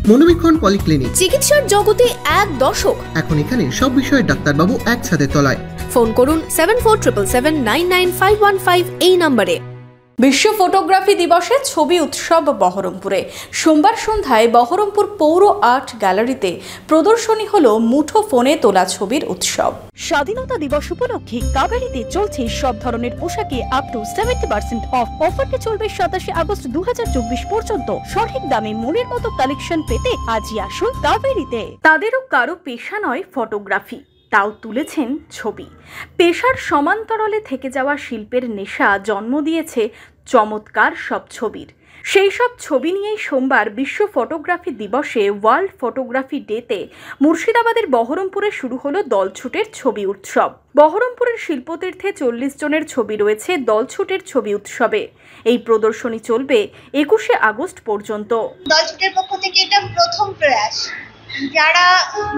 মনোবীক্ষণ polyclinic, চিকিৎসার জগতে এক দশক। এখন এখানে সব বিষয়ে ডাক্তারবাবু এক ছাদের তলায়। ফোন করুন 7477799515 এই নম্বরে। বিশ্ব ফটোগ্রাফি দিবসে ছবি উৎসব বহরমপুরে। সোমবার সন্ধ্যায় বহরমপুর পৌর আর্ট গ্যালারিতে প্রদর্শনী হলো মুঠো ফোনে তোলা ছবির উৎসব। স্বাধীনতা দিবস উপলক্ষে কাবেরীতে চলছে সব ধরনের পোশাকে আপ টু 70% অফ। অফারটি চলবে 27 আগস্ট 2024 পর্যন্ত। সঠিক দামে মনের মতো কালেকশন পেতে আজই আসুন কাবেরীতে। তাদেরও কারো পেশা নয় ফটোগ্রাফি, তাও তুলেছেন ছবি। পেশার সমান্তরালে থেকে যাওয়া শিল্পের নেশা জন্ম দিয়েছে চমৎকার সব ছবির। সেই সব ছবি নিয়েই সোমবার বিশ্ব ফটোগ্রাফি দিবসে ওয়ার্ল্ড ফটোগ্রাফি ডেতে মুর্শিদাবাদের বহরমপুরে শুরু হলো দলছুটের ছবি উৎসব। বহরমপুরের শিল্পতীর্থে 40 জনের ছবি রয়েছে দলছুটের ছবি উৎসবে। এই প্রদর্শনী চলবে 21 আগস্ট পর্যন্ত। দলছুটের পক্ষ থেকে এটা প্রথম প্রয়াস, যারা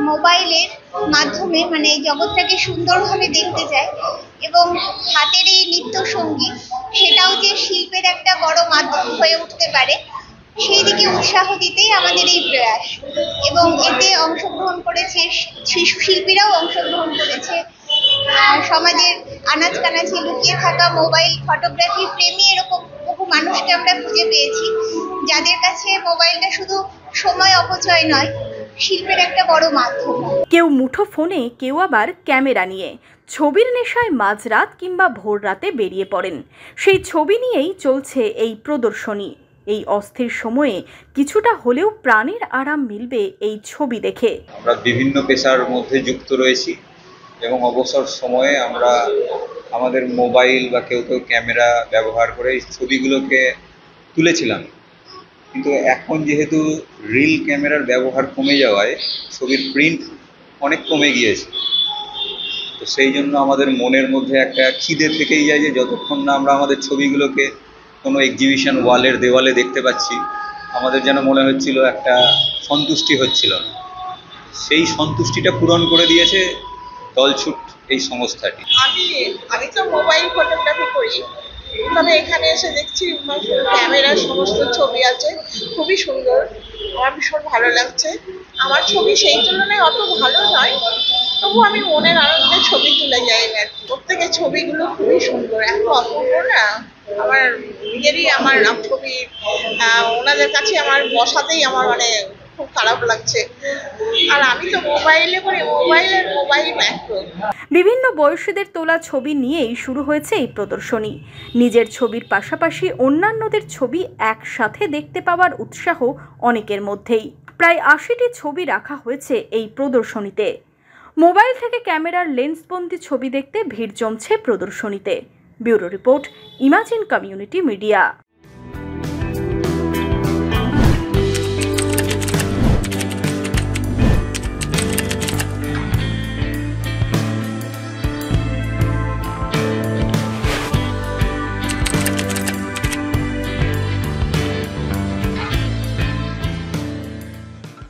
মোবাইলের মাধ্যমে মানে এই জগৎটাকে সুন্দরভাবে দেখতে চায় এবং হাতের এই নৃত্য সঙ্গীত সেটাও যে শিল্পের একটা বড় মাধ্যম হয়ে উঠতে পারে সেই দিকে উৎসাহ দিতেই আমাদের এই প্রয়াস। এবং এতে অংশগ্রহণ করেছে শিশু শিল্পীরাও অংশগ্রহণ করেছে। সমাজের আনাচ কানাচে লুকিয়ে থাকা মোবাইল ফটোগ্রাফি প্রেমী এরকম বহু মানুষকে আমরা খুঁজে পেয়েছি, যাদের কাছে মোবাইলটা শুধু সময় অপচয় নয়, শিল্পের একটা বড় মাধ্যম। কেউ মুঠো ফোনে, কেউ আবার ক্যামেরা নিয়ে ছবির নেশায় মাঝরাত কিংবা ভোর রাতে বেরিয়ে পড়েন। সেই ছবি নিয়েই চলছে এই প্রদর্শনী। এই অস্থির সময়ে কিছুটা হলেও প্রাণের আরাম মিলবে এই ছবি দেখে। আমরা বিভিন্ন পেশার মধ্যে যুক্ত রয়েছি এবং অবসর সময়ে আমরা আমাদের মোবাইল বা কেউ কেউ ক্যামেরা ব্যবহার করে এই ছবিগুলোকে তুলেছিলাম। কিন্তু এখন যেহেতু রিল ক্যামেরার ব্যবহার কমে যাওয়ায় ছবির প্রিন্ট অনেক কমে গিয়েছে, তো সেই জন্য আমাদের মনের মধ্যে একটা খিদে থেকেই যায় যে যতক্ষণ না আমরা আমাদের ছবিগুলোকে কোনো এক্সিবিশন ওয়ালের দেওয়ালে দেখতে পাচ্ছি, আমাদের যেন মনে হচ্ছিল একটা সন্তুষ্টি হচ্ছিল না। সেই সন্তুষ্টিটা পূরণ করে দিয়েছে দলছুট এই সংস্থাটি। আমি তো মোবাইল ফটোগ্রাফি করি, তবে এখানে এসে দেখছি ক্যামেরার সমস্ত ছবি আছে, খুবই সুন্দর। আমার ভীষণ ভালো লাগছে। আমার ছবি সেই তুলনায় অত ভালো নয়, তবু আমি মনের আনন্দে ছবি তুলে যাই আর কি। প্রত্যেকের ছবিগুলো খুবই সুন্দর, এত অপূর্ব না। আমার নিজেরই আমার ছবি ওনাদের কাছে আমার বসাতেই আমার মানে খুব খারাপ লাগছে। আর আমি তো মোবাইলে করি, মোবাইল একদম। বিভিন্ন বয়সীদের তোলা ছবি নিয়েই শুরু হয়েছে এই প্রদর্শনী। নিজের ছবির পাশাপাশি অন্যান্যদের ছবি একসাথে দেখতে পাওয়ার উৎসাহ অনেকের মধ্যেই। প্রায় 80টি ছবি রাখা হয়েছে এই প্রদর্শনীতে। মোবাইল থেকে ক্যামেরার লেন্সবন্দি ছবি দেখতে ভিড় জমছে প্রদর্শনীতে। Bureau report, imagine community media.